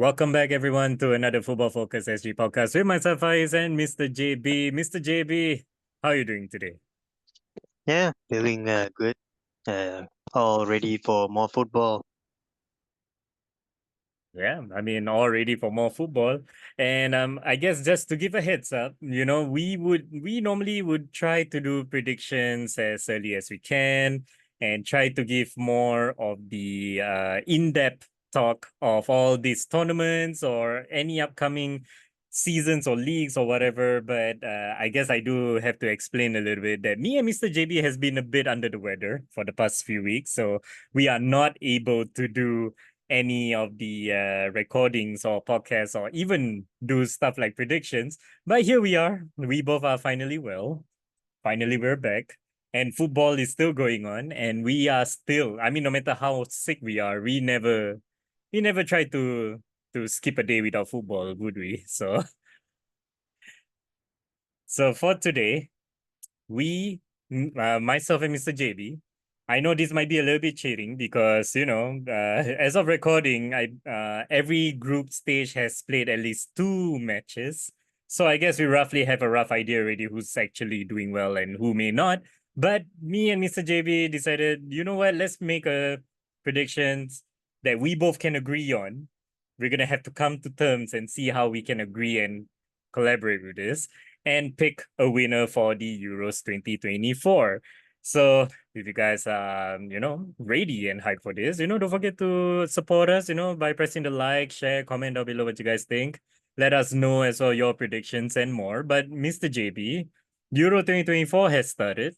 Welcome back, everyone, to another Football Focus SG podcast with myself, Faiz, and Mr. JB. Mr. JB, how are you doing today? Yeah, feeling good. All ready for more football. Yeah, I mean, all ready for more football. And I guess just to give a heads up, we normally would try to do predictions as early as we can and try to give more of the in-depth talk of all these tournaments or any upcoming seasons or leagues or whatever. But I guess I do have to explain a little bit that me and Mr. JB has been a bit under the weather for the past few weeks. So we are not able to do any of the recordings or podcasts or even do stuff like predictions. But here we are. We both are finally well. Finally, we're back. And football is still going on. And we are still, I mean, no matter how sick we are, we never try to skip a day without football, would we? So for today, myself and Mr. JB, I know this might be a little bit cheating because as of recording, I every group stage has played at least two matches, so I guess we roughly have a rough idea already who's actually doing well and who may not. But me and Mr. JB decided, you know what? Let's make a predictions that we both can agree on. We're gonna have to come to terms and see how we can agree and collaborate with this and pick a winner for the Euros 2024. So if you guys are, ready and hyped for this, don't forget to support us, by pressing the like, share, comment down below what you guys think. Let us know as well your predictions and more. But Mr. JB, Euro 2024 has started.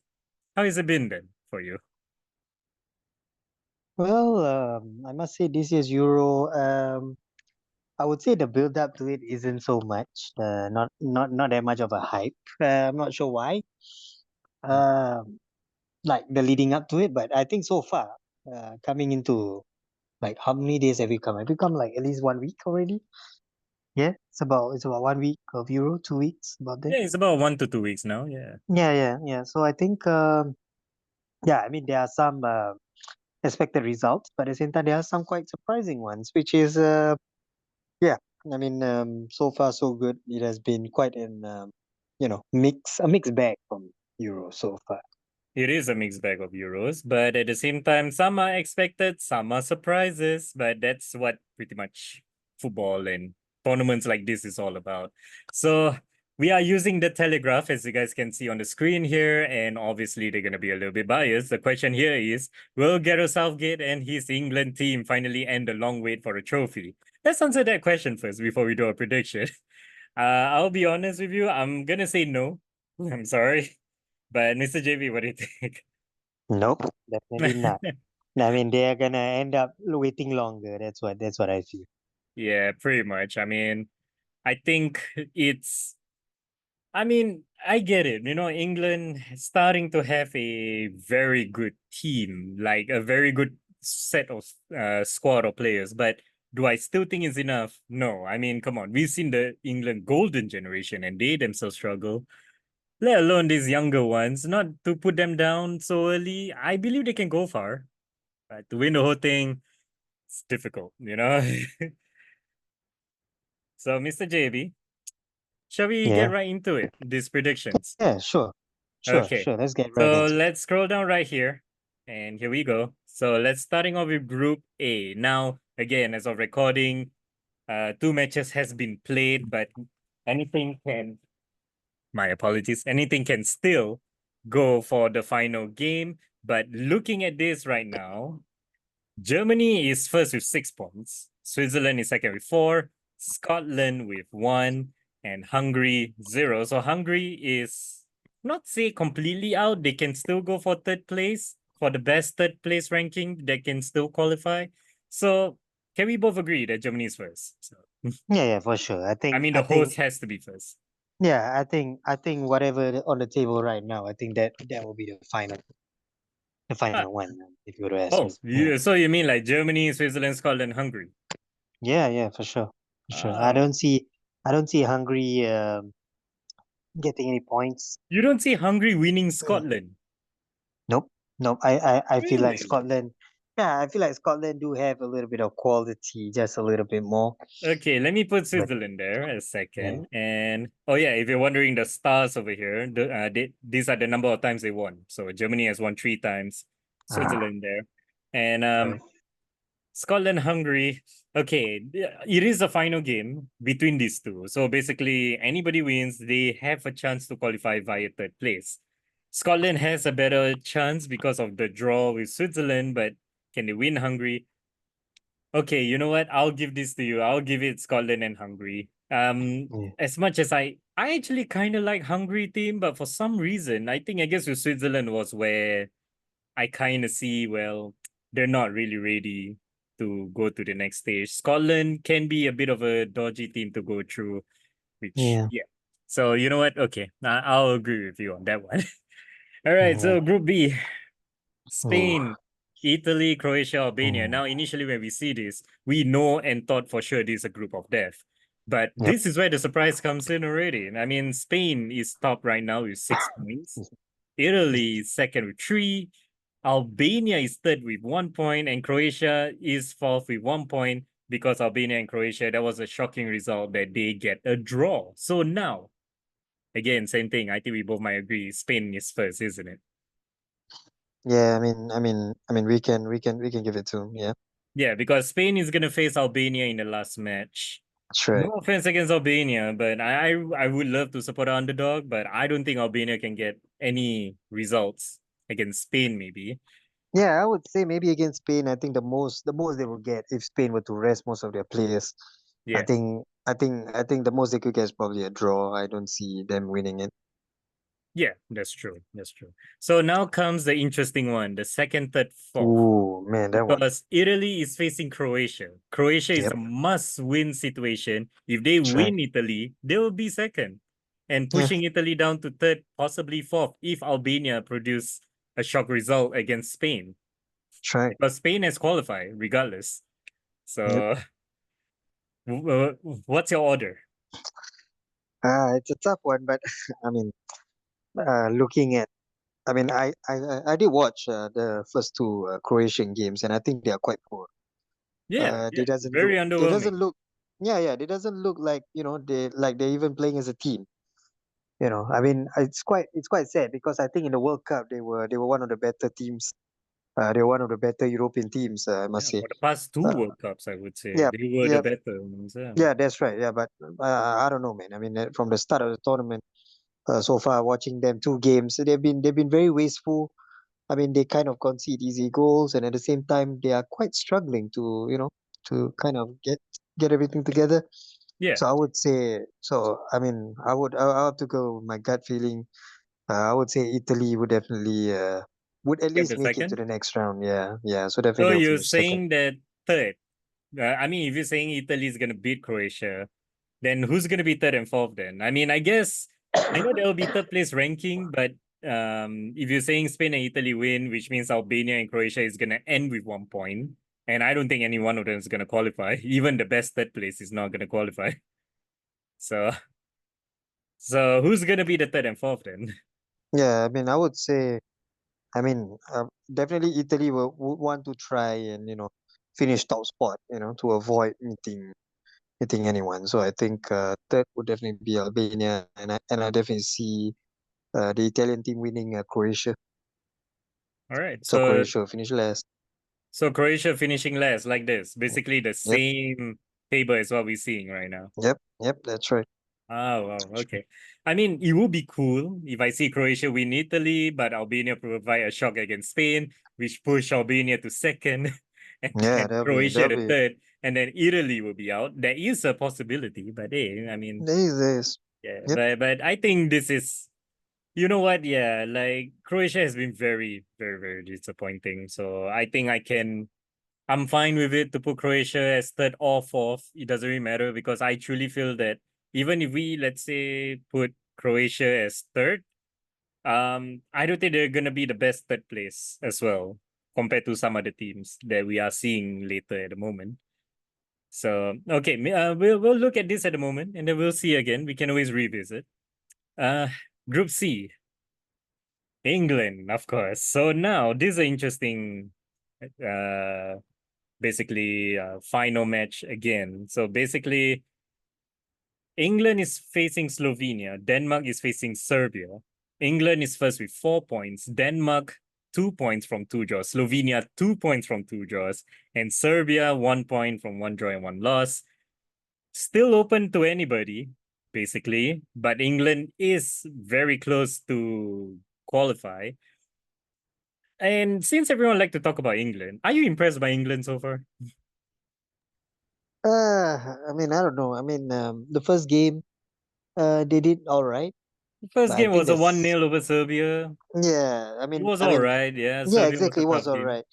How has it been then for you? Well, I must say this year's Euro. I would say the build up to it isn't so much. Not that much of a hype. I'm not sure why. Um, like the leading up to it, but I think so far, coming into like how many days have we come? Have we come like at least 1 week already? Yeah, it's about 1 week of Euro, 2 weeks about there. Yeah, it's about 1 to 2 weeks now. Yeah. Yeah. So I think yeah, I mean there are some expected results, but at the same time there are some quite surprising ones, which is yeah, I mean so far so good. It has been quite an a mixed bag from Euro so far. It is a mixed bag of Euros, but at the same time, some are expected, some are surprises, but that's what pretty much football and tournaments like this is all about. So we are using the Telegraph, as you guys can see on the screen here, and obviously they're going to be a little bit biased. The question here is, will Gareth Southgate and his England team finally end the long wait for a trophy? Let's answer that question first before we do a prediction. I'll be honest with you, I'm going to say no. I'm sorry. But Mr. JB, what do you think? Nope, definitely not. I mean they're gonna end up waiting longer. That's what I feel. Yeah, pretty much. I mean, I think it's, I mean, I get it. England starting to have a very good team, like a very good set of squad of players. But do I still think it's enough? No. I mean, come on. We've seen the England golden generation and they themselves struggle, let alone these younger ones. Not to put them down so early. I believe they can go far. But to win the whole thing, it's difficult. So, Mr. JB, shall we get Yeah. right into it? These predictions. Yeah, sure. Sure, Okay. sure. Let's get right So into it. let's scroll down right here. And here we go. So let's starting off with Group A. Now, again, as of recording, two matches has been played, but anything can, my apologies, anything can still go for the final game. But looking at this right now, Germany is first with 6 points. Switzerland is second with four. Scotland with one. And Hungary, zero. So Hungary is not say completely out. They can still go for third place. For the best third place ranking, they can still qualify. So can we both agree that Germany is first? So, Yeah, for sure. I I think mean, I the think host has to be first. yeah, I think whatever on the table right now, I think that will be the Ah, final one, if you were to ask me. Yeah. so you mean like Germany, Switzerland, Scotland, Hungary? Yeah, for sure. For sure. I Ah, don't see I don't see Hungary getting any points. you don't see Hungary winning Mm. Scotland. Nope. Nope. I feel like Really? Scotland. Yeah, I feel like Scotland do have a little bit of quality, just a little bit more. Okay, let me put But Switzerland there a yeah. second. And oh yeah, if you're wondering the stars over here, these are the number of times they won. So Germany has won 3 times, Ah, Switzerland there, and right. Scotland, Hungary. Okay, it is a final game between these two. So basically, anybody wins, they have a chance to qualify via third place. Scotland has a better chance because of the draw with Switzerland, but can they win Hungary? Okay, you know what? I'll give this to you. I'll give it Scotland and Hungary. Yeah. As much as I actually kind of like Hungary team, but for some reason, I guess with Switzerland was where I kind of see, well, they're not really ready to go to the next stage. Scotland can be a bit of a dodgy team to go through, which, Yeah. yeah. So, you know what? Okay, I'll agree with you on that one. All right, Yeah. so Group B, Ooh, Spain, Italy, Croatia, Albania. ooh. Now, initially, when we see this, we know and thought for sure this is a group of death. But Yep. this is where the surprise comes in already. I mean, Spain is top right now with 6 points. Italy is second with three. Albania is third with 1 point, and Croatia is fourth with 1 point because Albania and Croatia, that was a shocking result that they get a draw. So now, again, same thing. I think we both might agree. Spain is first, isn't it? Yeah, we can give it to him. Yeah, Yeah, because Spain is gonna face Albania in the last match. that's No right. offense against Albania, but I would love to support the underdog, but I don't think Albania can get any results against Spain, maybe. Yeah, I would say maybe against Spain, I think the most they will get if Spain were to rest most of their players. I Yeah. think I think the most they could get is probably a draw. I don't see them winning it. Yeah, that's true. That's true. So now comes the interesting one, the second, third, fourth. Ooh, man, that one. Because Italy is facing Croatia. Croatia is Yep, a must-win situation. If they that's right. win Italy, they will be second. And Yeah, pushing Italy down to third, possibly fourth, if Albania produce a shock result against Spain. that's right. Because Spain has qualified regardless. Yep. So what's your order? It's a tough one, but I mean, looking at, I mean, I did watch the first two Croatian games, and I think they are quite poor. Yeah, They yeah. doesn't Very look, they doesn't underwhelming. look, yeah, they doesn't look like they're even playing as a team. I mean, it's quite sad because I think in the World Cup they were one of the better teams. They were one of the better European teams, I must Yeah, say. for the past two Uh, World Cups, I would say yeah, they were the yeah, better ones. Yeah. yeah, that's right. Yeah, but I don't know, man. I mean, from the start of the tournament, so far watching them two games, they've been very wasteful. I mean, they kind of concede easy goals, and at the same time, they are quite struggling to kind of get everything together. Yeah. So I would say, so I mean, I have to go with my gut feeling. I would say Italy would at Get least the make it to second. the next round. Yeah, yeah. So definitely So they'll you're finish second. saying that third. I mean, if you're saying Italy is gonna beat Croatia, then who's gonna be third and fourth then? I mean, I guess I know there will be third place ranking, but if you're saying Spain and Italy win, which means Albania and Croatia is gonna end with 1 point, and I don't think any one of them is gonna qualify. Even the best third place is not gonna qualify. So, so who's gonna be the third and fourth then? Yeah, I mean, I would say, I mean, definitely Italy would want to try and finish top spot, to avoid meeting anyone. So I think third would definitely be Albania, and I definitely see the Italian team winning Croatia. All right, So so Croatia will finish last. Croatia finishing last like this, basically the Yep, same table as what we're seeing right now. yep. That's right. Oh, wow. Okay. I mean, it would be cool if I see Croatia win Italy, but Albania provide a shock against Spain, which push Albania to second, and Yeah, then Croatia that'll to be third, and then Italy will be out. There is a possibility, but hey, I mean, this. yeah, Yep. but I think this is, you know what? Yeah, like Croatia has been very, very, very disappointing. So I think I'm fine with it to put Croatia as third or fourth. It doesn't really matter because I truly feel that even if we, let's say, put Croatia as third, I don't think they're gonna be the best third place as well compared to some other teams that we are seeing later at the moment. So okay, we'll look at this at the moment and then we'll see again. We can always revisit. Uh, Group C, England, of course. So now this is an interesting Uh, basically, final match again. So basically, England is facing Slovenia. Denmark is facing Serbia. England is first with 4 points. Denmark 2 points from two draws. Slovenia 2 points from two draws, and Serbia 1 point from one draw and one loss. Still open to anybody, basically, but England is very close to qualify. And since everyone like to talk about England, are you impressed by England so far? I mean, I don't know. I mean, the first game, they did all right, First but I game think was a that's 1-0 over Serbia. yeah. It was all right. Yeah, Yeah, Serbia was exactly. a It was tough all team. right.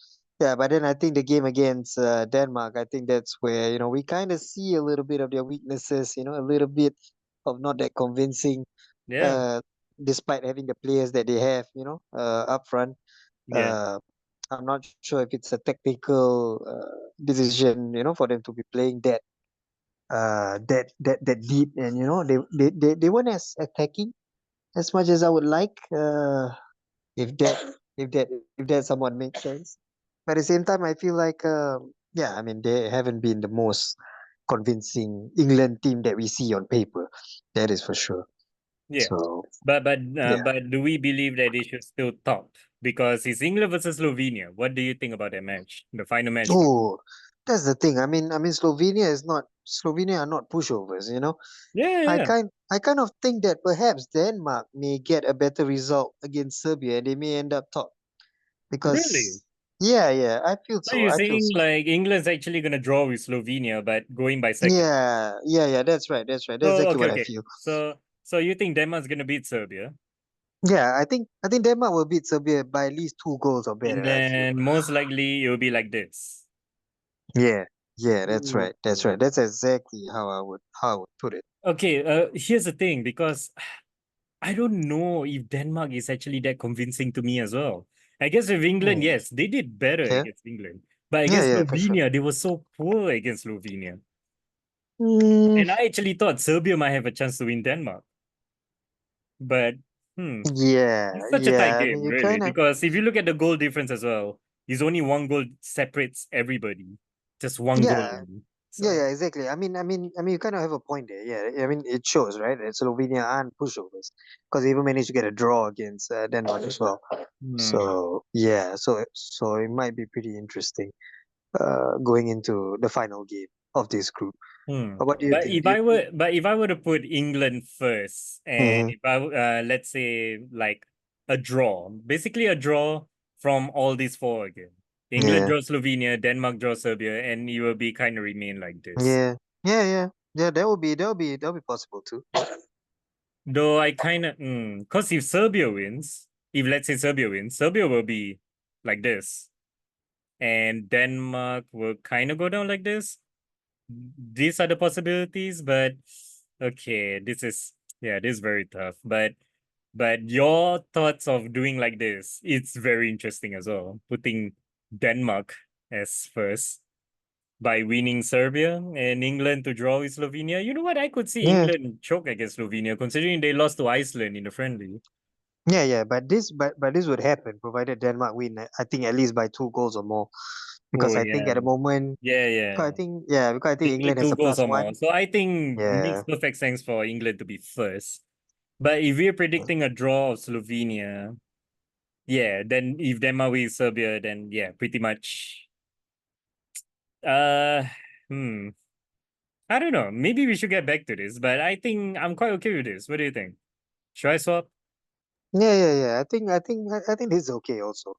Yeah, but then I think the game against Denmark, I think that's where, we kind of see a little bit of their weaknesses, a little bit of not that convincing, Yeah, uh, despite having the players that they have, up front. yeah, Uh, I'm not sure if it's a technical decision, for them to be playing that deep, and they weren't as attacking as much as I would like. If that if that somewhat makes sense. But at the same time, I feel like yeah, I mean they haven't been the most convincing England team that we see on paper. That is for sure. yeah. So But yeah. but do we believe that they should still top? Because it's England versus Slovenia. What do you think about that match? The final match for Oh, that's the thing. I mean Slovenia are not pushovers, yeah, I yeah. kind I kind of think that perhaps Denmark may get a better result against Serbia and they may end up top Really? because yeah, I feel So so. you're I feel saying so. like England's actually gonna draw with Slovenia, but going by second. Yeah, that's right. That's right. That's So exactly okay, what I okay. feel. So you think Denmark's gonna beat Serbia, Yeah, I think Denmark will beat Serbia by at least 2 goals or and better, I feel. then most likely it will be like this. Yeah, yeah, that's Ooh. right. That's right. That's exactly how I would put it. Okay, here's the thing, because I don't know if Denmark is actually that convincing to me as well. I guess with England, Hmm. yes, they did better Yeah, against England. But against yeah, for sure. Slovenia, they were so poor against Slovenia. Mm, And I actually thought Serbia might have a chance to win Denmark. But hmm, yeah, it's such a tight yeah. I game, mean, you really. kind of Because if you look at the goal difference as well, it's only one goal separates everybody. Just one goal yeah, only. yeah, So exactly. I mean, you kind of have a point there. Yeah, I mean, it shows, right? That Slovenia aren't pushovers because they even managed to get a draw against Denmark as well. hmm. So yeah, so it might be pretty interesting going into the final game of this group. Hmm. What do you But think? if I were, but if I were to put England first, and Mm-hmm. if let's say like a draw, basically a draw from all these four again. England Yeah, draws Slovenia, Denmark draws Serbia, and you will be kind of remain like this. yeah, yeah. That would be possible too. Though I kind of, because if Serbia wins, if let's say Serbia wins, Serbia will be like this, and Denmark will kind of go down like this. These are the possibilities, but okay, this is very tough. But your thoughts of doing like this, it's very interesting as well. Putting Denmark as first by winning Serbia and England to draw with Slovenia. You know what? I could see Yeah, England choke against Slovenia, considering they lost to Iceland in the friendly. yeah. But this would happen provided Denmark win. I think at least by 2 goals or more. Because Oh I think at yeah. the moment, Yeah, yeah. because I think They need England has two a goals plus or more. one. So I think makes Yeah, perfect sense for England to be first. But if we're predicting a draw of Slovenia, yeah, then if Denmark wins Serbia, then yeah, pretty much. Uh, hmm. I don't know. Maybe we should get back to this, but I think I'm quite okay with this. What do you think? Should I swap? yeah. I think this is okay also.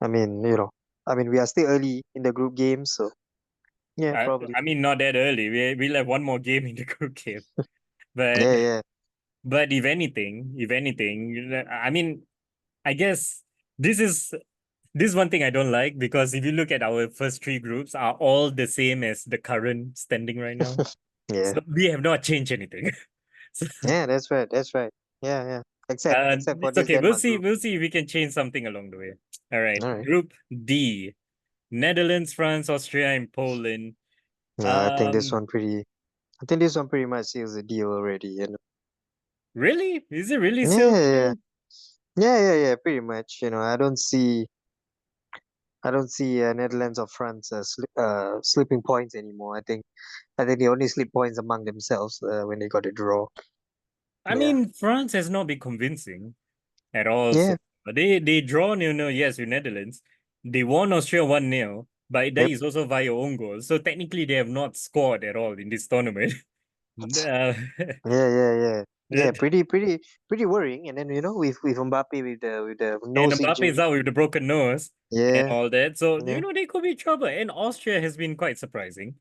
I mean, we are still early in the group game, so yeah, I, probably. I mean, not that early. We'll have one more game in the group game. But Yeah, but if anything, I mean, I guess this is this is one thing I don't like, because if you look at our first three groups are all the same as the current standing right now. yeah, So we have not changed anything. So, yeah. That's right. That's right. Yeah. Except for it's this okay. We'll Denmark see. group. We'll see if we can change something along the way. All right. All right. Group D: Netherlands, France, Austria, and Poland. Yeah, I think this Um, one pretty. I think this one pretty much seals the deal already. really? Is it really Yeah, sealed yeah, the yeah, deal? yeah. Pretty much. I don't see. I don't see Netherlands or France slipping points anymore. I think they only slip points among themselves when they got a draw. I Yeah, mean, France has not been convincing at all. yeah, So they draw, yes, with Netherlands. They won Austria 1-0, but that yep, is also via own goal. So technically, they have not scored at all in this tournament. Uh, yeah. Yeah, that, pretty worrying. And then with Mbappe with the and nose Mbappe is injury. out with the broken nose and Yeah, all that. So, yeah, they could be trouble. And Austria has been quite surprising.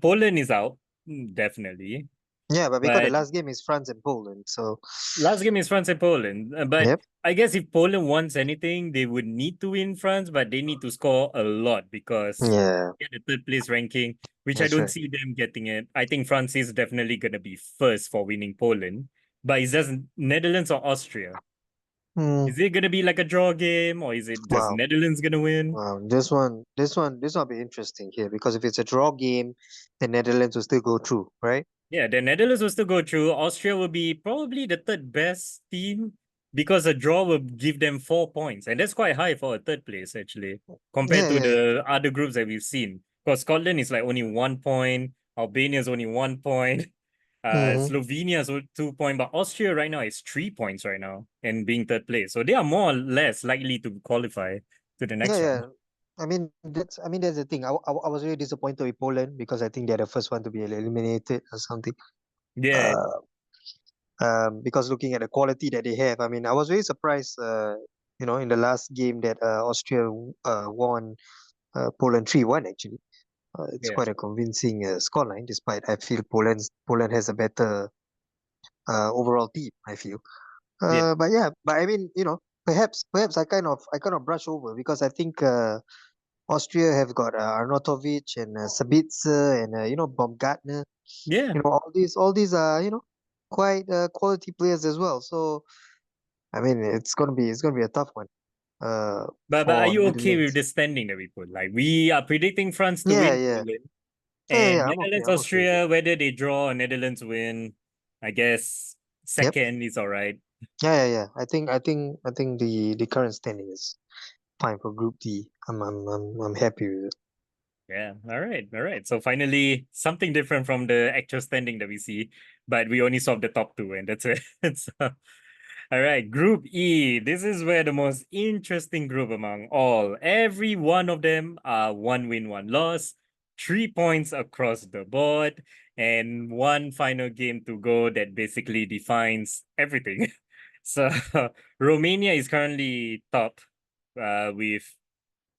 Poland is out, definitely. yeah. But because the But last game is France and Poland, so last game is France and Poland. But yep, I guess if Poland wants anything, they would need to win France, but they need to score a lot because yeah, get the third place ranking, which I that's don't right. see them getting it. I think France is definitely going to be first for winning Poland. But is just Netherlands or Austria? Hmm. Is it going to be like a draw game or is it just Wow, Netherlands going to win? wow. This one will be interesting here because if it's a draw game, the Netherlands will still go through, right? Yeah, the Netherlands will still go through. Austria will be probably the third best team because a draw will give them 4 points. And that's quite high for a third place, actually, compared Yeah, to yeah, yeah. the other groups that we've seen. Because Scotland is like only 1 point, Albania is only 1 point, Mm-hmm. Slovenia is 2 points, but Austria right now is 3 points right now and being third place. So they are more or less likely to qualify to the Yeah, next yeah. round. I mean that's the thing. I was really disappointed with Poland because I think they're the first one to be eliminated or something. Yeah, Uh, because looking at the quality that they have, I mean, I was really surprised. In the last game that Austria won Poland 3-1 actually. It's yeah, quite a convincing scoreline, despite I feel Poland has a better overall team. I feel. yeah, But yeah, but I mean, perhaps I kind of brush over because I think Austria have got Arnautovic and Sabitzer and Baumgartner. yeah. All these are quite quality players as well. So I mean, it's gonna be a tough one But are for you okay with Netherlands. the standing that we put? Like we are predicting France to Yeah, win yeah, Poland yeah, and yeah. I'm okay. Netherlands, I'm okay with it. Austria, whether they draw or Netherlands win, I guess Yep. second is all right. Yeah. I think the current standing is fine for Group D. I'm happy with it. Yeah, all right, all right. So finally, something different from the actual standing that we see, but we only saw the top two, and that's it. So, all right, Group E. This is where the most interesting group among all. Every one of them are one win, one loss, 3 points across the board, and one final game to go that basically defines everything. So Romania is currently top with,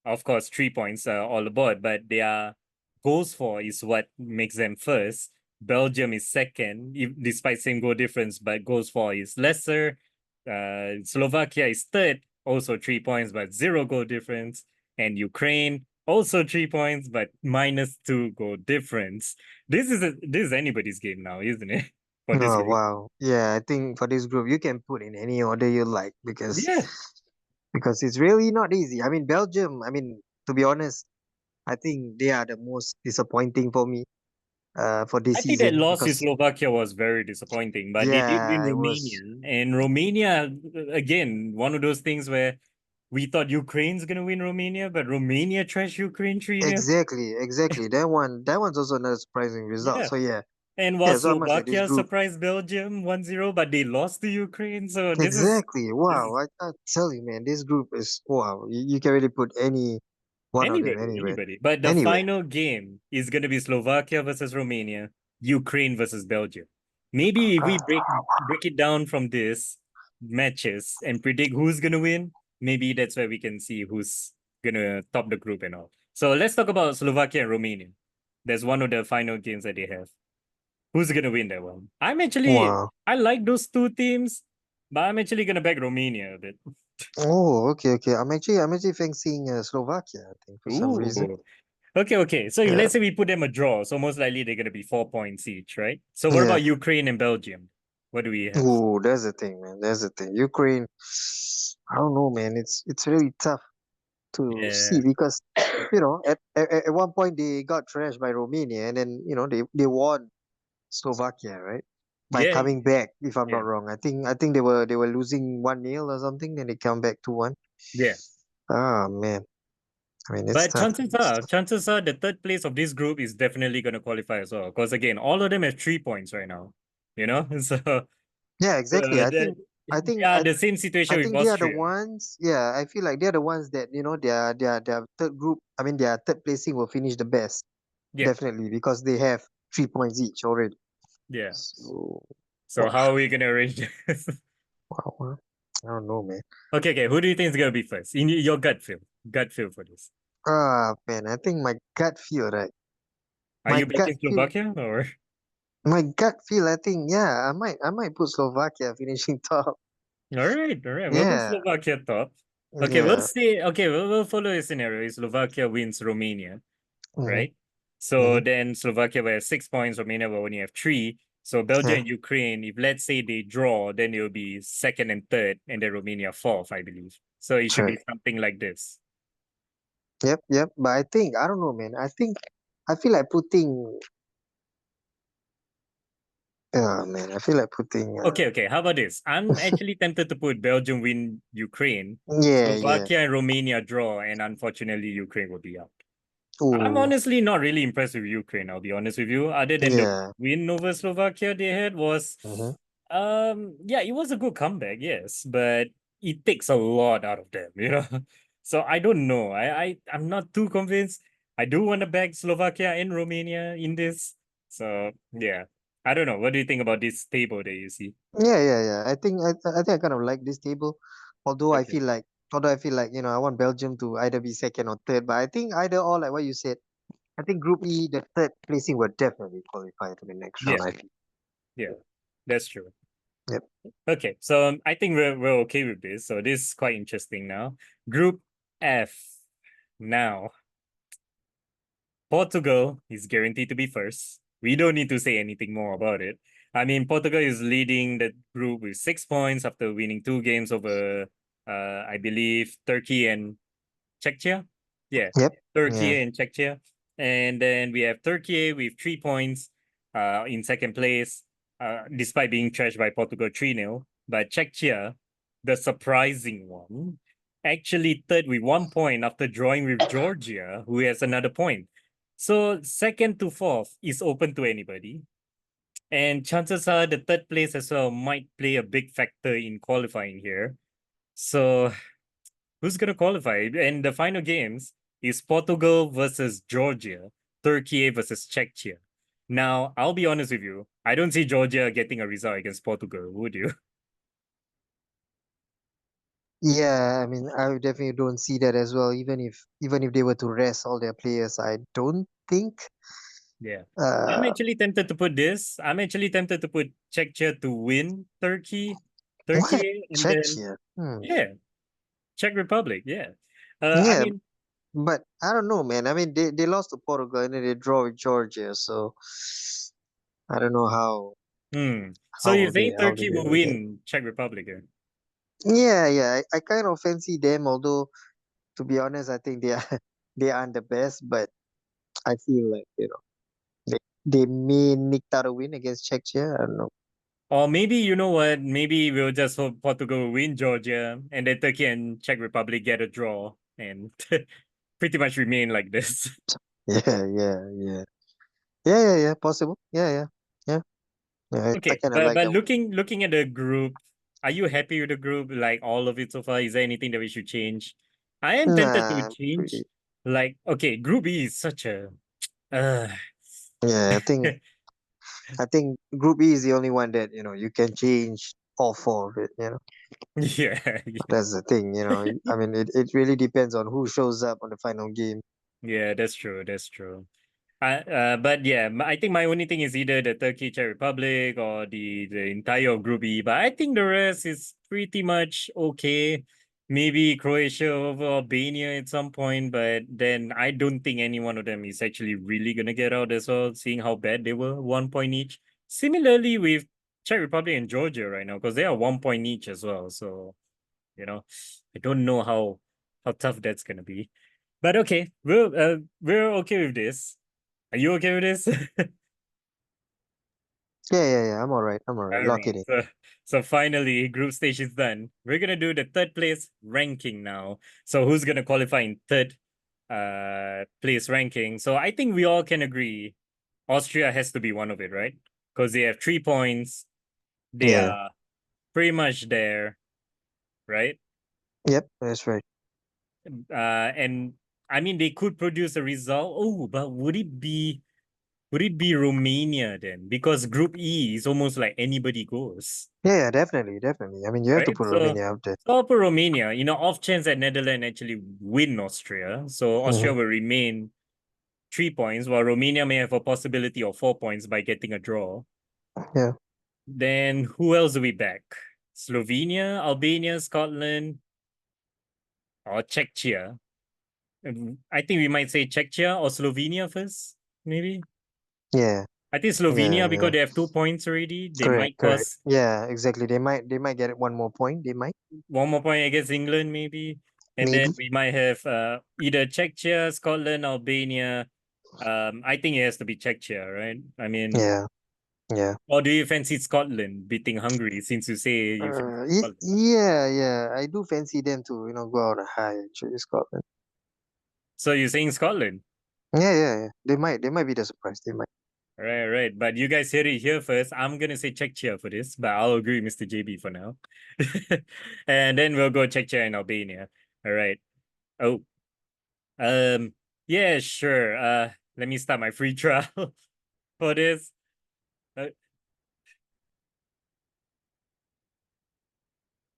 of course, 3 points all aboard, but their goals for is what makes them first. Belgium is second, despite same goal difference, but goals for is lesser. Slovakia is third, also 3 points, but zero goal difference. And Ukraine also 3 points, but -2 goal difference. This is anybody's game now, isn't it? For this Oh group. wow. Yeah, I think for this group you can put in any order you like Yeah, because it's really not easy. I mean Belgium, I mean to be honest, I think they are the most disappointing for me for this I think that season loss to because Slovakia was very disappointing, but they did win yeah, it Romania. was And Romania, again, one of those things where we thought Ukraine's gonna win Romania, but Romania trashed Ukraine 3-0. exactly that one's also another surprising result. Yeah. So yeah. And while Yeah, so I must say this Slovakia group surprised Belgium 1-0, but they lost to Ukraine. So exactly. this Wow, is I tell you man, this group is wow. You can really put any one of them anybody, anywhere. anybody. But the Anywhere. final game is gonna be Slovakia versus Romania, Ukraine versus Belgium. Maybe if we break it down from this matches and predict who's gonna win, maybe that's where we can see who's gonna top the group and all. So let's talk about Slovakia and Romania. That's one of the final games that they have. Who's gonna win that one? Wow. I like those two teams, but I'm actually gonna back Romania a bit. Oh, okay. I'm actually fancying Slovakia, I think, for some reason. Ooh. Okay. So Yeah. let's say we put them a draw. So most likely they're gonna be 4 points each, right? So what Yeah. about Ukraine and Belgium? What do we have? Oh, that's the thing, man. That's the thing. Ukraine, I don't know, man. It's really tough to see Yeah. because at one point they got trashed by Romania and then they won Slovakia, right? By Yeah. coming back, if I'm Yeah. not wrong. I think they were losing 1-0 or something, then they come back to one. Yeah. Ah man. I mean, it's But tough. It's tough. chances are the third place of this group is definitely going to qualify as well. Because again, all of them have 3 points right now. You know, so Yeah, exactly. the, I they think, are I, the same I situation with think they are the Austria. ones. Yeah, I feel like they're the ones that their third group. I mean, their third placing will finish the best, Yeah, definitely, because they have 3 points each already. yeah. So, So wow, how are we going to arrange this? wow, wow. I don't know, man. Okay, okay. Who do you think is going to be first? In your gut feel, for this. Ah, man, I think my gut feel, right? Are My you gut backing feel, Slovakia or? my gut feel. I think, yeah, I might put Slovakia finishing top. All right, all right. We'll put Yeah, Slovakia top. Okay, we'll yeah. see. Okay, we'll follow a scenario. Slovakia wins Romania, Mm-hmm, right? So mm-hmm, then Slovakia will have 6 points, Romania will only have three. So Belgium yeah, and Ukraine, if let's say they draw, then it will be second and third, and then Romania fourth, I believe. So it should sure. be something like this. Yep, yep. But I think I don't know, man. I feel like putting. Man, I feel like putting. Okay, okay. How about this? I'm actually tempted to put Belgium win Ukraine, Yeah, yeah. Slovakia and Romania draw, and unfortunately Ukraine will be out. I'm Oh, honestly not really impressed with Ukraine, I'll be honest with you. Other than the yeah. win over Slovakia they had was Mm-hmm. yeah, it was a good comeback, yes, but it takes a lot out of them, you know. So I don't know. I'm not too convinced. I do want to back Slovakia and Romania in this. So yeah. I don't know. What do you think about this table that you see? Yeah, yeah, yeah. I think I kind of like this table, although I Okay. feel like I want Belgium to either be second or third. But I think either or, like what you said, I think Group E, the third placing will definitely qualify to the next Yeah, round. I think. yeah. That's true. Yep. Okay, so I think we're okay with this. So this is quite interesting now. Group F. Now, Portugal is guaranteed to be first. We don't need to say anything more about it. I mean, Portugal is leading the group with 6 points after winning two games over, I believe, Turkey and Czechia. Yeah, Yep. Turkey Yeah. and Czechia. And then we have Turkey with 3 points in second place, despite being trashed by Portugal 3-0. But Czechia, the surprising one, actually third with 1 point after drawing with Georgia, who has another point. So second to fourth is open to anybody. And chances are the third place as well might play a big factor in qualifying here. So who's going to qualify? And the final games is Portugal versus Georgia, Turkey versus Czechia. Now, I'll be honest with you. I don't see Georgia getting a result against Portugal, would you? Yeah, I mean, I definitely don't see that as well. Even if they were to rest all their players, I don't think. Yeah. I'm Uh, actually tempted to put this. I'm actually tempted to put Czechia to win what Turkey, and then Czechia? Hmm. yeah, Czech Republic. Yeah. I Yeah, mean, but I don't know, man. I mean, they lost to Portugal and then they draw with Georgia, so I don't know so you think how they Turkey will gonna get. win Czech Republic? Eh? Yeah, yeah. I kind of fancy them, although to be honest, I think they are they aren't the best, but I feel like they they may nick out a win against Czechia. I don't know. Or maybe you know what? Maybe we'll just hope Portugal will win Georgia, and then Turkey and Czech Republic get a draw, and pretty much remain like this. Yeah, yeah, yeah, yeah, yeah, yeah. Possible. Yeah, yeah, yeah. Yeah, I Okay, kind of but like that one. looking at the group, are you happy with the group? Like all of it so far? Is there anything that we should change? I am tempted to Nah, I'm change. pretty. Like, okay, Group B is such a uh Yeah, I think Group E is the only one that you can change all four of it. yeah, That's the thing. I mean, it really depends on who shows up on the final game. yeah, that's true. That's true. But yeah, I think my only thing is either the Turkey Czech Republic or the entire of Group E. But I think the rest is pretty much okay. Maybe Croatia over Albania at some point, but then I don't think any one of them is actually really gonna get out as well, seeing how bad they were, 1 point each. Similarly with Czech Republic and Georgia right now, because they are 1 point each as well. So, you know, I don't know how tough that's gonna be. But okay, we're okay with this. Are you okay with this? Yeah, yeah, yeah. I'm all right. I'm all right. All Lock it right. in. So finally, group stage is done. We're gonna do the third place ranking now. So who's gonna qualify in third? place ranking. So I think we all can agree Austria has to be one of it, right? Because they have 3 points. They Yeah. are pretty much there, right? Yep, that's right. And I mean they could produce a result. Oh, but would it be Romania then? Because Group E is almost like anybody goes, Yeah, definitely, definitely. I mean, you have to right? put Romania out there. So for Romania, off chance that Netherlands actually win Austria, so Austria Mhm. will remain 3 points, while Romania may have a possibility of 4 points by getting a draw. Yeah. Then who else do we back? Slovenia, Albania, Scotland, or Czechia? I think we might say Czechia or Slovenia first, maybe. Yeah. I think Yeah. Slovenia, because Yeah. they have 2 points already, they Correct. might Correct. cause Yeah. Exactly. They might get one more point. They might. one more point against England, maybe. And then Maybe. we might have either Czechia, Scotland, Albania. I think it has to be Czechia, right? I mean, Yeah. Yeah. or do you fancy Scotland beating Hungary since you say you fancy Scotland? Yeah. Yeah. I do fancy them to go out a high. Actually, Scotland. So you're saying Scotland? Yeah. Yeah. Yeah. They might be the surprise. They might. Right, right. But you guys hear it here first. I'm gonna say Czechia for this, but I'll agree Mr. JB for now. And then we'll go Czechia and Albania. All right. Oh, yeah, sure. Let me start my free trial for this. Uh,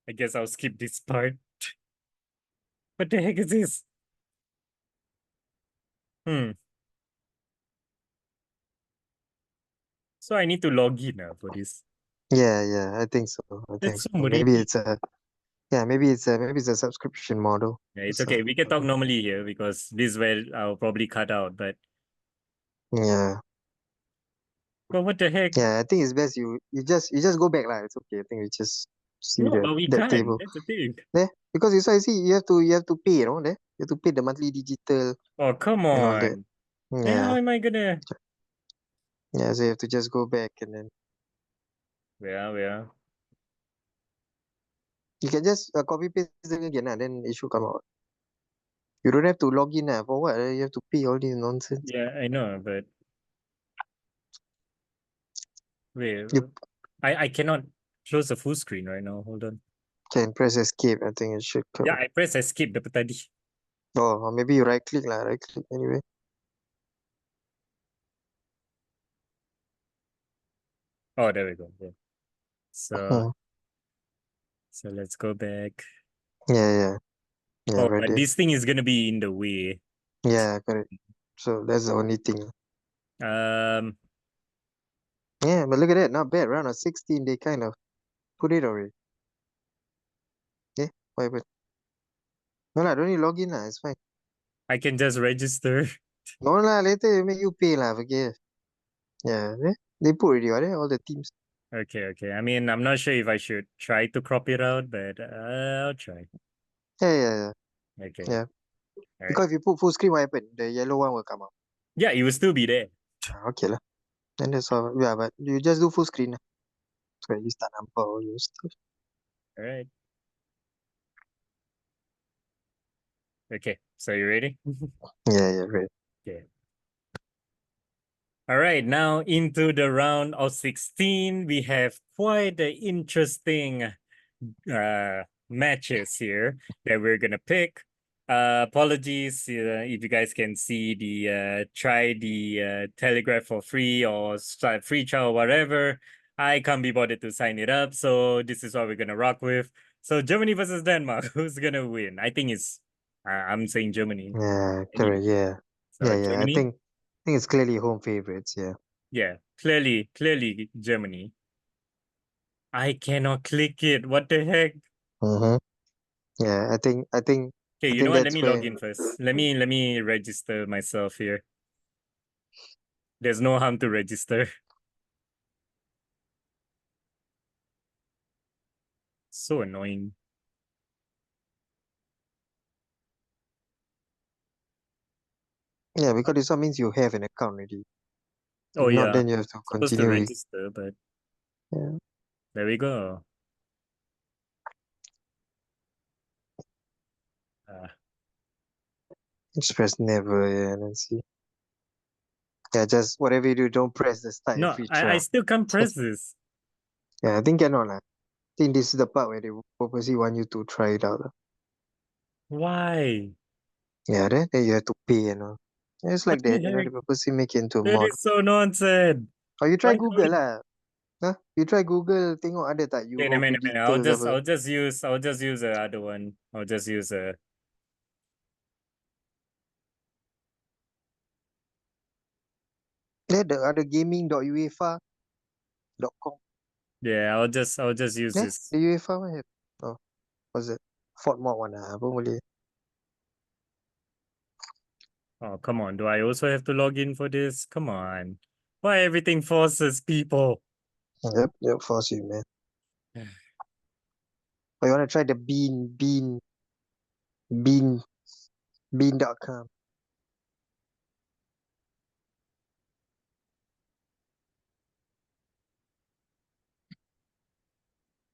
I guess I'll skip this part. What the heck is this? Hmm. So I need to log in for this. Yeah. Yeah. I think so. I think That's so. so Maybe murky. it's a. Yeah. Maybe it's a subscription model. Yeah, it's So. okay. We can talk normally here because this is where I'll probably cut out. Yeah. But what the heck? Yeah. I think it's best you just go back lah. It's okay. I think we just see No, but we that can't. table. That's the thing. There, because you see, you have to pay, there. You have to pay the monthly digital Oh, come and all that. on. Then how Yeah, am I gonna? yeah. So you have to just go back and then Yeah. you can just copy paste them again, then it should come out. You don't have to log in, for what? You have to pay all this nonsense. Yeah, I know, but wait, You I cannot close the full screen right now. Hold on. can press escape. I think it should Yeah, come. I press escape dapat tadi. Oh, or maybe you right click lah, right click anyway. Oh, there we go. Yeah. So Hmm. so let's go back. Yeah, Oh, right but there. this thing is gonna be in the way. Yeah, correct. So that's the only thing. Um, Yeah, but look at that, not bad. Round of 16, they kind of put it already. Yeah, why? But no lah, don't need log in lah. It's fine. I can just register. No lah, later you make you pay lah, forget. Yeah, they put already, right? All the teams. Okay. I mean, I'm not sure if I should try to crop it out, but I'll try. Yeah. Okay. Yeah. All right. Because if you put full screen, what happen? The yellow one will come out. Yeah, it will still be there. Okay lah. Then that's all. Yeah, but you just do full screen lah. So at least tak nampak all your stuff. All right. Okay. So you ready? Yeah, right. Okay. All right, now into the round of 16, we have quite the interesting matches here that we're gonna pick. Apologies if you guys can see the try the Telegraph for free or start free trial or whatever. I can't be bothered to sign it up, so this is what we're gonna rock with. So Germany versus Denmark, who's gonna win? I think it's I'm saying Germany. Yeah, Anyway, correct. Yeah. so Yeah. I Germany. think it's clearly home favorites. Yeah. Yeah, clearly Germany. I cannot click it. What the heck? Mm-hmm. Yeah, Okay, I you know think what? Let that's me log where. in first. Let me register myself here. There's no harm to register. So annoying. Yeah, because this one means you have an account already. Oh If not, yeah, then you have to supposed to continue. register, but Yeah. there we go. Uh, Just press never, yeah, and then see. Yeah, just whatever you do, don't press the start your No, free I trial. still can't press this. Yeah, I think cannot lah. I think this is the part where they purposely want you to try it out lah. Why? Yeah, then you have to pay and all. Yeah, it's What like the that, you know, heck? they purposely make it into a That mod. is so nonsense. Or you try Why can't Google we? lah. Huh? You try Google, tengok ada tak Okay, Euro never mind, never mind. I'll predictors just apa. I'll just use the other one. I'll just use a Yeah, the other gaming.uefa.com. yeah, I'll just use Yeah, this. the UEFA one have. Oh, what's it? Fort mod one lah. Apa boleh? Oh, come on. Do I also have to log in for this? Come on. Why everything forces people? Yep, force you, man. Or you want to try the bean.com.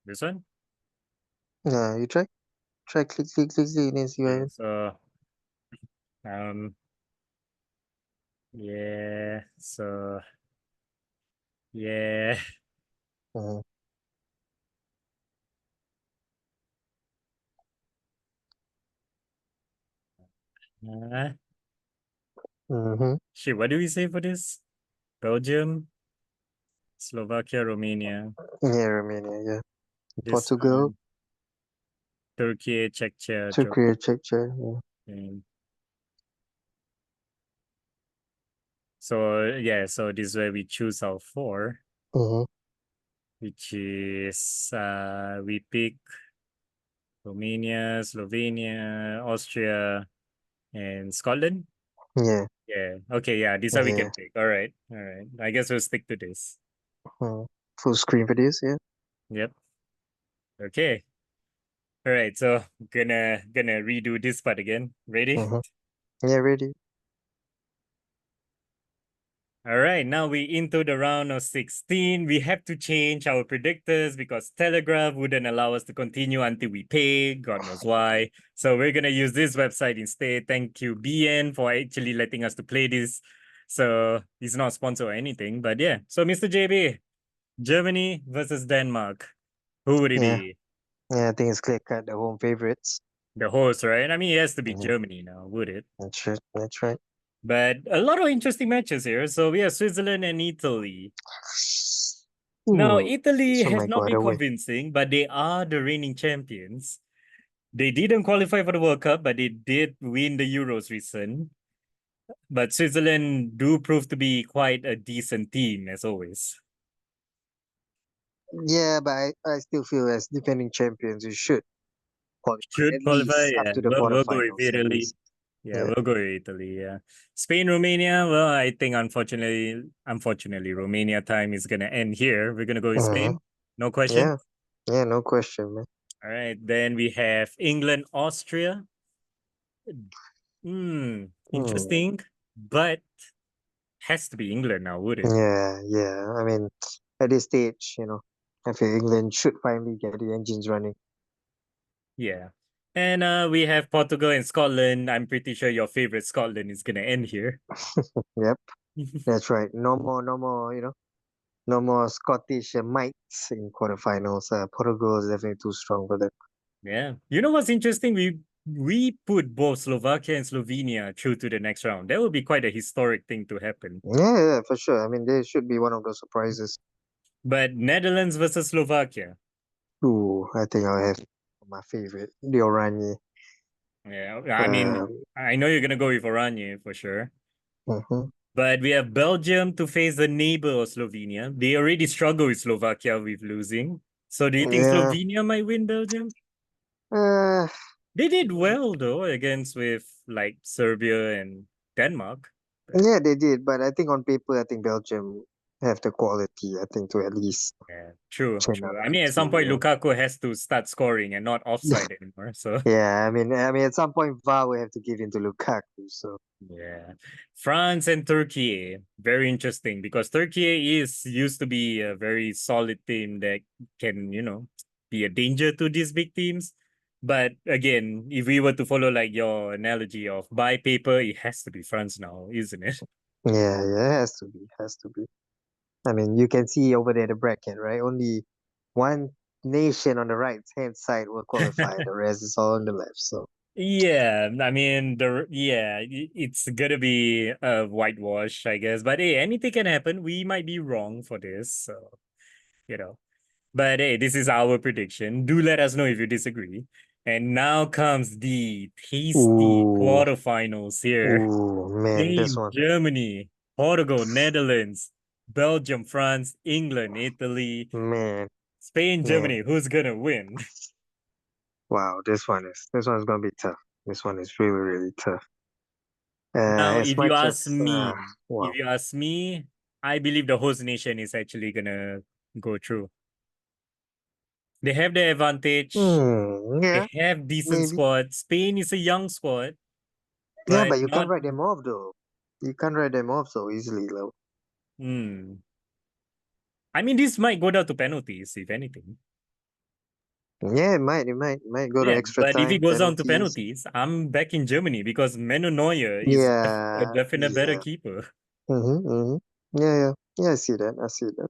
This one? Yeah, you try? Try click, and then see Okay, what. so um yeah, so yeah. Mm-hmm. Mm-hmm. Shit, what do we say for this? Belgium, Slovakia, Romania. Yeah, Romania, yeah. This Portugal, Turkey, Czechia, Turkey, Czechia, yeah. Germany. So yeah, so this is where we choose our four, Mm-hmm. which is we pick Romania, Slovenia, Austria, and Scotland. Yeah, Yeah. Okay. Yeah. This how we yeah. can pick. All right. All right. I guess we'll stick to this. Mm. Full screen for this, yeah. Yep. Okay. All right. So gonna redo this part again. Ready? Mm-hmm. Yeah, ready. All right. Now we into the round of 16. We have to change our predictors because Telegraph wouldn't allow us to continue until we pay. God knows why. So we're gonna use this website instead. Thank you, BN, for actually letting us to play this. So it's not sponsored or anything, but yeah. So Mr. JB, Germany versus Denmark. Who would it Yeah, be? yeah. I think it's clear cut the home favorites. The host, right? I mean, it has to be Mm-hmm. Germany now, would it? That's right. That's right. But a lot of interesting matches here. So we have Switzerland and Italy. Now, Ooh. Italy So has my not God, been away. convincing, but they are the reigning champions. They didn't qualify for the World Cup, but they did win the Euros recent. But Switzerland do prove to be quite a decent team, as always. Yeah, but I still feel as defending champions, you should qualify Should at qualify, least up yeah. to the We'll go with quarterfinals, at Italy. least. Yeah, Yeah. we'll go with Italy. Yeah, Spain, Romania. Well, I think unfortunately, Romania time is gonna end here. We're gonna go with Mm-hmm. Spain. No question. Yeah. Yeah, no question, man. All right, then we have England, Austria. Hmm. Interesting, but has to be England now, would it? Yeah, yeah. I mean, at this stage, I feel England should finally get the engines running. Yeah. And we have Portugal and Scotland. I'm pretty sure your favorite Scotland is gonna end here. Yep, that's right. No more Scottish mites in quarterfinals. Portugal is definitely too strong for them. Yeah. You know what's interesting? We put both Slovakia and Slovenia through to the next round. That would be quite a historic thing to happen. Yeah, for sure. I mean, they should be one of those surprises. But Netherlands versus Slovakia. Ooh, I think I'll have my favorite, the Oranje. Yeah. I mean, Um, I know you're gonna go with Oranje for sure. mhm. But we have Belgium to face the neighbor of Slovenia. They already struggle with Slovakia with losing. So do you think Yeah, Slovenia might win Belgium? uh, They did well though against with like Serbia and Denmark. yeah, they did. But I think on paper, I think Belgium have the quality. I think to at least Yeah, true, turn true. up I the mean, at some two. point, Lukaku has to start scoring and not offside anymore. So Yeah, I mean, at some point, VAR will have to give in to Lukaku. So yeah, France and Turkey, very interesting because Turkey is used to be a very solid team that can be a danger to these big teams. But again, if we were to follow like your analogy of by paper, it has to be France now, isn't it? Yeah, yeah, it has to be, has to be. I mean, you can see over there the bracket, right? Only one nation on the right hand side will qualify. The rest is all on the left. So Yeah, I mean it's gonna be a whitewash, I guess. But hey, anything can happen. We might be wrong for this, so you know. But hey, this is our prediction. Do let us know if you disagree. And now comes the tasty ooh, quarterfinals here. ooh, man, this Spain, one, Germany, Portugal, Netherlands, Belgium, France, England, Italy, man, Spain, man. Germany. Who's gonna win? Wow, this one's gonna be tough. This one is really, really tough. Now, As much as if wow. you ask me, I believe the host nation is actually gonna go through. They have the advantage. Yeah, They have decent maybe. squad. Spain is a young squad, Yeah, but but you can't not. write them off though. You can't write them off so easily, though. Hmm. I mean, this might go down to penalties, if anything. Yeah, it might go to Yeah, extra but if it time, goes down to penalties. penalties, I'm back in Germany because Manu Neuer is a Yeah, definite better yeah. keeper. Yeah, yeah, yeah. I see that. I see that.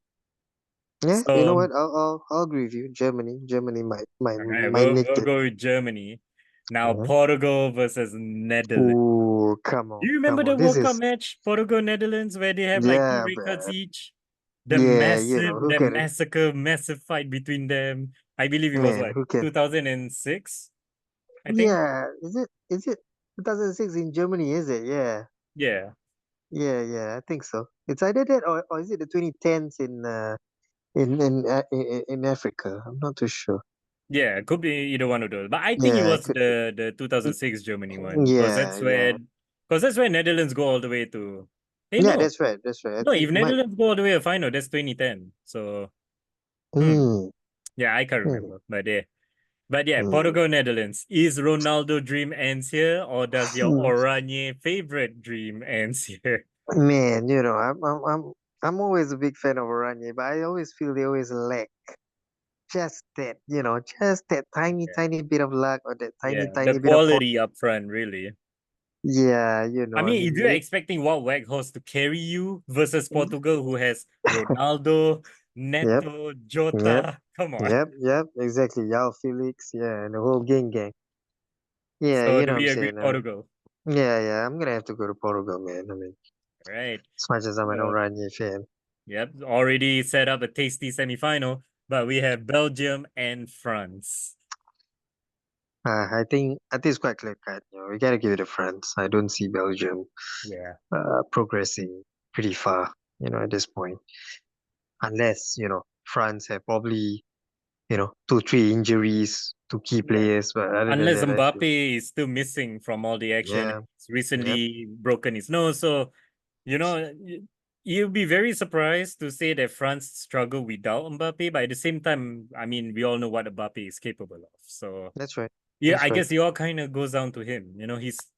Yeah, you know So, what? I'll agree with you. Germany might might all right, might nick we'll it. go with Germany. Now, Mhm. Portugal versus Netherlands. Ooh, Do you come remember the on. This World Cup is match, Portugal Netherlands, where they have like two yeah, red cards man. each? Yeah, who The can massacre, massive fight between them. I believe it was man? what, Who can? 2006, I think. Yeah, is it 2006 in Germany? Is it? Yeah, Yeah, yeah. I think so. It's either that or is it the 2010s in Africa? I'm not too sure. yeah, could be either one of those. But I think it Yeah, it was could be. the 2006 Germany one Yeah, yeah. because that's where Netherlands go all the way to. Hey, Yeah, no, that's right. That's right. I no, think if it might. Netherlands go all the way to final, that's 2010. So, hmm, Mm, yeah, I can't mm, remember. But yeah, mm. Portugal, Netherlands. Is Ronaldo dream ends here, or does your Hmm. Oranje favorite dream ends here? Man, I'm always a big fan of Oranje, but I always feel they always lack just that tiny, Yeah, tiny bit of luck or that tiny, yeah, the tiny bit of quality up front, really. yeah, I I mean, if mean, you're expecting Wout Weghorst to carry you versus Portugal, who has Ronaldo, yep, Neto, yep, Jota, come on. yep, exactly. Yao Felix, yeah, and the whole gang. Yeah, So you do know what I'm we agree saying. Portugal? Yeah, I'm gonna have to go to Portugal, man. I mean, Right. as much as I'm an So, Oranje fan, yep, already set up a tasty semifinal, but we have Belgium and France. I think it's quite clear cut. We gotta give it to France. I don't see Belgium Yeah. progressing pretty far. At this point, unless France have probably 2, 3 injuries to key Yeah. players, but other than Unless that, I think Mbappe is still missing from all the action. yeah, He's yep, recently broken his nose. So, you know, you'll be very surprised to say that France struggle without Mbappe, but at the same time, I mean, we all know what Mbappe is capable of. So, that's right, yeah, that's I right. guess it all kind of goes down to him.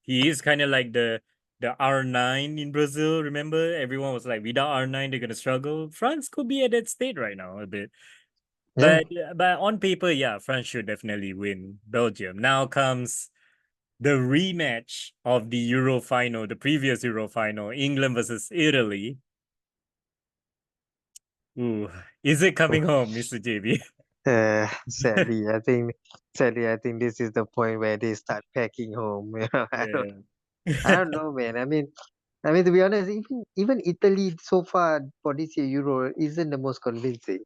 He is kind of like the R9 in Brazil. Remember, everyone was like, without R9, they're gonna struggle. France could be at that state right now a bit. Yeah, But on paper, yeah, France should definitely win Belgium. Now comes the rematch of the Euro final, the previous Euro final, England versus Italy. Ooh, is it coming home, Mr. JB? sadly, I think this is the point where they start packing home. Yeah. I don't know, man. I mean, to be honest, even Italy so far for this year Euro isn't the most convincing.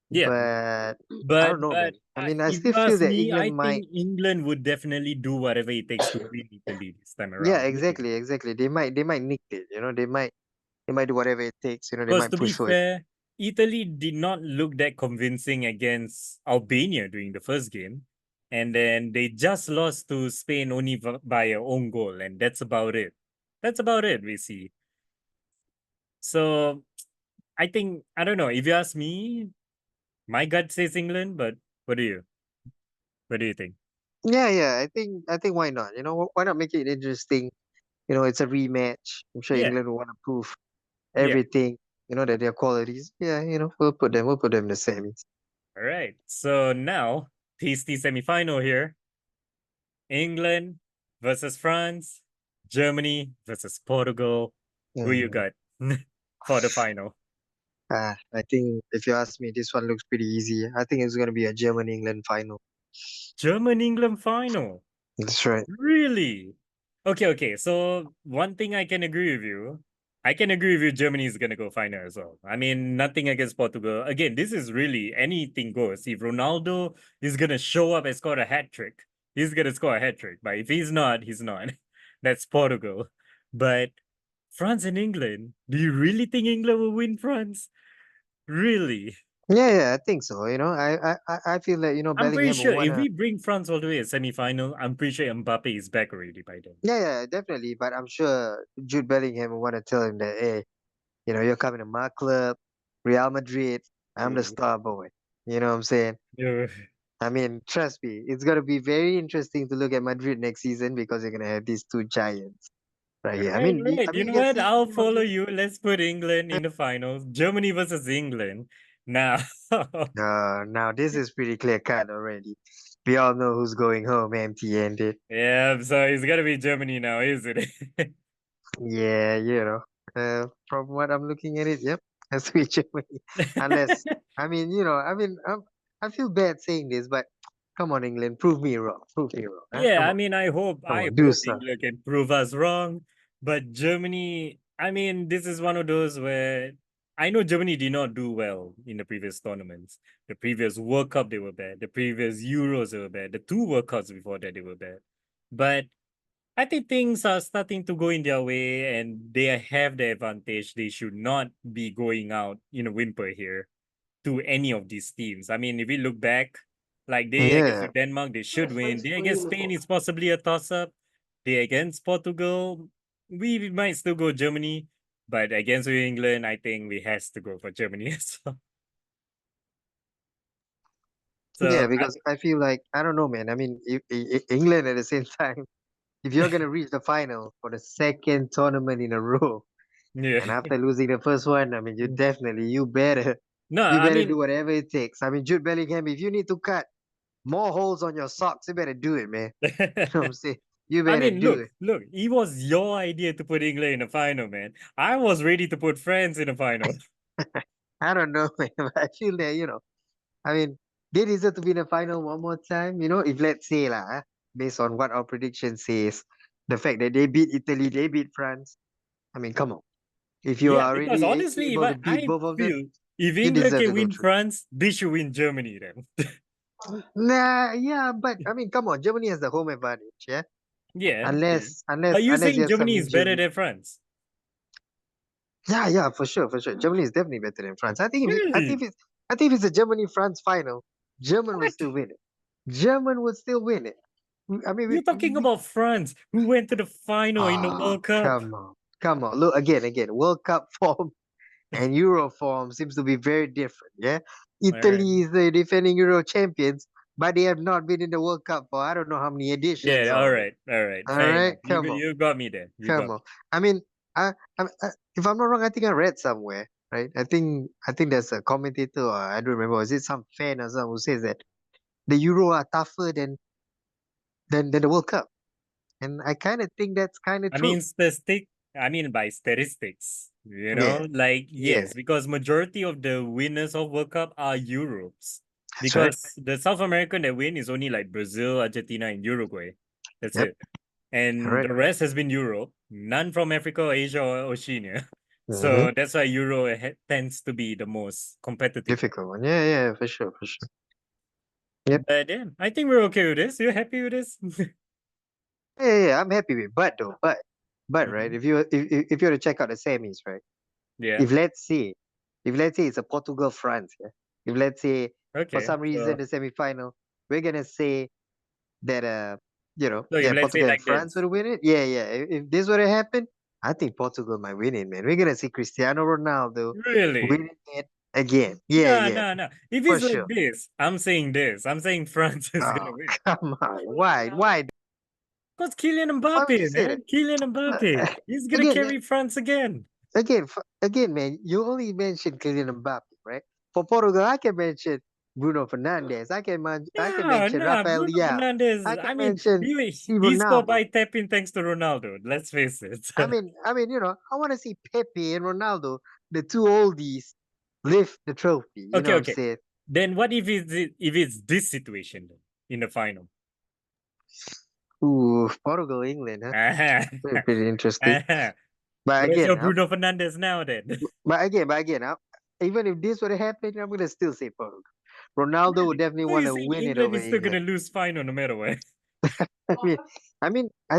Yeah, But I but don't know, man. I mean, I if still you feel ask that me, England I might. think England would definitely do whatever it takes to win Italy this time Yeah, around. Really. exactly. They might nick it. They might do whatever it takes. They Because might to be push for it. fair, Italy did not look that convincing against Albania during the first game. And then they just lost to Spain only by a own goal. And that's about it. That's about it, we see. So I think, I don't know, if you ask me, my gut says England, but what do you? What do you think? Yeah. I think why not? Why not make it interesting? It's a rematch. I'm sure Yeah, England will want to prove yeah. everything. That their qualities. Yeah. We'll put them in the semis. All right. So now, tasty semifinal here. England versus France, Germany versus Portugal. Who you Mm. got for the final? I think if you ask me, this one looks pretty easy. I think it's gonna be a German-England final. German-England final. That's right. Really? Okay. So one thing I can agree with you. I can agree with you. Germany is gonna go final as well. I mean, nothing against Portugal. Again, this is really anything goes. If Ronaldo is gonna show up and score a hat trick, he's gonna score a hat trick. But if he's not, he's not. That's Portugal. But France and England. Do you really think England will win France? Really? Yeah, I think so. I feel that I'm pretty Bellingham will sure if wanna. we bring France all the way to semi-final, I'm pretty sure Mbappe is back already by then. Yeah, definitely. But I'm sure Jude Bellingham will wanna tell him that, hey, you're coming to my club, Real Madrid. I'm the Yeah. star boy. You know what I'm saying? Yeah. I mean, trust me, it's gonna be very interesting to look at Madrid next season because you're gonna have these two giants right here. I Right, mean, right. I You mean, know you can what? see I'll some of follow the. you. Let's put England in the finals. Germany versus England. Now, Now this is pretty clear cut already. We all know who's going home empty-handed. yeah, so it's gonna be Germany now, isn't it? Yeah, from what I'm looking at it, yep, has to be Germany. Unless, I feel bad saying this, but come on, England, prove me wrong. Prove me wrong. Huh? Yeah, Come I on, mean, come I on, do hope stuff. England can prove us wrong. But Germany, I mean, this is one of those where I know Germany did not do well in the previous tournaments. The previous World Cup, they were bad. The previous Euros, they were bad. The two World Cups before that, they were bad. But I think things are starting to go in their way and they have the advantage. They should not be going out in a whimper here to any of these teams. I mean, if we look back, like they against Yeah, Denmark, they should win. They against Spain is possibly a toss-up. They against Portugal, we might still go Germany, but against England, I think we has to go for Germany as well. yeah, So because I feel like I don't know, man. I mean, England at the same time, if you're gonna reach the final for the second tournament in a row, yeah. and after losing the first one, I mean, you better, No, you I better mean do whatever it takes. I mean, Jude Bellingham, if you need to cut more holes on your socks, you better do it, man. You know what I'm saying? You I better mean, do it. look, it was your idea to put England in the final, man. I was ready to put France in the final. I don't know, man. But I feel that, I mean, they deserve to be in the final one more time. If let's say, based on what our prediction says, the fact that they beat Italy, they beat France. I mean, come on. If you Yeah, are because already honestly, if able to beat I both of them, feel if you England deserve can to go win through. France, they should win Germany then. Nah, yeah, but I mean, come on. Germany has the home advantage, yeah. Yeah, yeah. Unless, Are unless, you unless you saying have some Germany is better injury. than France? Yeah, for sure, for sure. Germany is definitely better than France. Really? I think if it's a Germany France final, German will What? still win it. German would still win it. I mean, You're talking about France, who went to the final in the ah, World Cup. come on. Look again. World Cup form and Euro form seems to be very different. Yeah, All right. Italy is the defending Euro champions, but they have not been in the World Cup for I don't know how many editions Yeah, all already. right, all right. All Fair right, enough. come on. You got me there. You Come got on. me. I mean, if I'm not wrong, I think I read somewhere, right? I think there's a commentator, or I don't remember, is it some fan or someone who says that the Euro are tougher than the World Cup, and I kind of think that's kind of I mean, true. statistic. I mean, by statistics, Yeah, like yeah, yes, because majority of the winners of World Cup are Europes. that's right. Because the South American that win is only like Brazil, Argentina, and Uruguay. That's Yep, it. And correct. the rest has been Europe, none from Africa, or Asia, or Oceania. Mm-hmm. So that's why Euro tends to be the most competitive. Difficult one. Yeah, for sure, for sure. Yep. But yeah, I think we're okay with this. You're happy with this? Yeah. I'm happy with, but right, Mhm. if you were to check out the semis, right? Yeah. If let's say, it's a Portugal France, yeah. If let's say for Okay. some reason So the semifinal, we're gonna say that if let's say Portugal and like France this. would win it. Yeah. If this were to happen, I think Portugal might win it, man. We're gonna see Cristiano Ronaldo Really? winning it again. Yeah, No. If for it's like sure. this, I'm saying this. I'm saying France is Oh, gonna win. come on. Why? Because Kylian Why would you Mbappe, say that? man. Kylian Uh, Mbappe. He's gonna Again, man. carry France again. Again, man. You only mentioned Kylian Mbappe, right? For Portugal, I can mention Bruno Fernandes. I can No, mention no, Rafael Bruno Leao. Fernandes. I I can mean, mention he scored Ronaldo. by tapping thanks to Ronaldo. Let's face it. I want to see Pepe and Ronaldo, the two oldies, lift the trophy. You know Okay, what I'm okay. saying? Then what if it's this situation then, in the final? Ooh, Portugal, England, huh? Pretty interesting. But Where's again, your Bruno Fernandes now then? even if this would happen, I'm gonna still say Portugal. Ronaldo would definitely So you want to think win it England over is still England. gonna lose final no matter what? I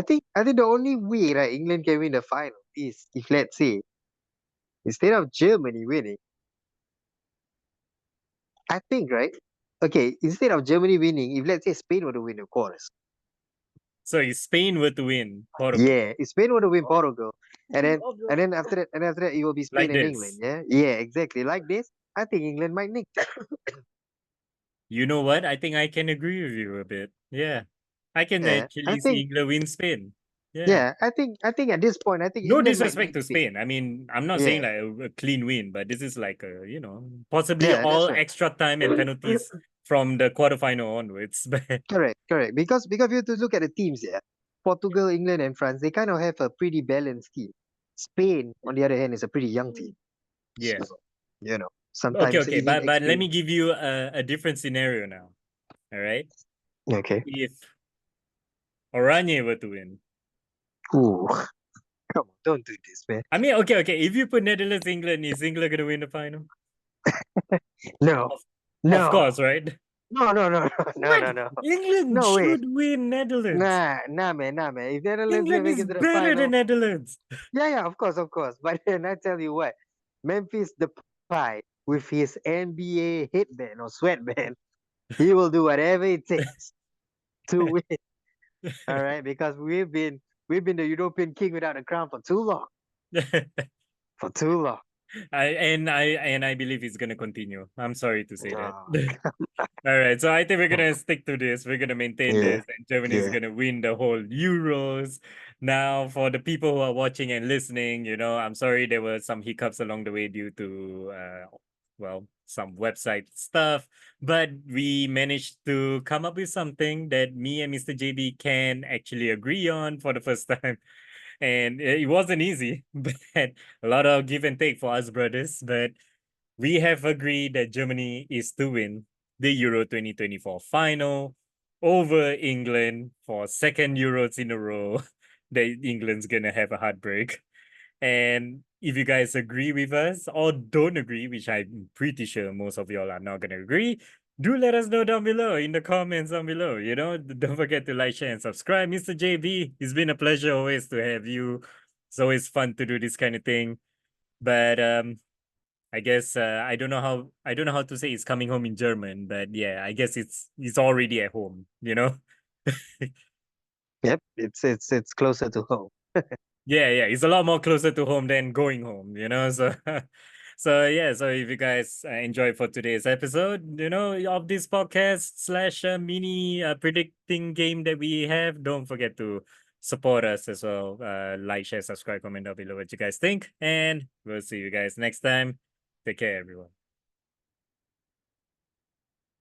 think the only way that England can win the final is if, let's say, instead of Germany winning, I think, right? Okay, instead of Germany winning, if let's say Spain were to win, of course. So if Spain were to win Portugal, Yeah, if Spain were to win Portugal, and then after that it will be Spain like and England. this. Yeah, yeah, exactly. Like this, I think England might nick it. You know what? I think I can agree with you a bit. Yeah. I can Yeah, I actually see think. England win Spain. Yeah. Yeah, I think at this point, I think No England might disrespect nick to it. Spain. I mean, I'm not saying Yeah, like a clean win, but this is like a, possibly yeah, that's all right. extra time and penalties from the quarterfinal onwards. But Correct, correct. Because you have to look at the teams. Yeah, Portugal, England, and France. They kind of have a pretty balanced team. Spain, on the other hand, is a pretty young team. yeah. So, you know, Okay, sometimes okay. you need But let me experience. give you a different scenario now. All right. Okay. If Oranje were to win. Ooh, come on, don't do this, man. I mean, okay. If you put Netherlands, England, is England gonna win the final? No, Of, of no, course, right? no, no, no, no, What? no, no. England No way. should win Netherlands. Nah, man, nah, man. If Netherlands England make is it to the better than final, Netherlands. yeah, of course, of course. But then I tell you what, Memphis the Pie with his NBA headband or sweatband, he will do whatever it takes to win. All right, because we've been the European king without a crown for too long, for too long. I believe it's gonna continue. I'm sorry to say that. Oh, All right, so I think we're gonna stick to this. We're gonna maintain yeah, this, and Germany is yeah. gonna win the whole Euros. Now, for the people who are watching and listening, I'm sorry there were some hiccups along the way due to some website stuff, but we managed to come up with something that me and Mr. JB can actually agree on for the first time. And it wasn't easy, but a lot of give and take for us brothers. But we have agreed that Germany is to win the Euro 2024 final over England for second Euros in a row. That England's gonna have a heartbreak. And if you guys agree with us or don't agree, which I'm pretty sure most of y'all are not gonna agree, do let us know down below in the comments down below. Don't forget to like, share, and subscribe. Mr. JB, it's been a pleasure always to have you. It's always fun to do this kind of thing. But I guess I don't know how to say it's coming home in German, but yeah, I guess it's already at home, you know? Yep, it's closer to home. Yeah, it's a lot more closer to home than going home, you know? So so if you guys enjoy for today's episode, of this podcast slash mini predicting game that we have, don't forget to support us as well. Like, share, subscribe, comment down below what you guys think, and we'll see you guys next time. Take care, everyone.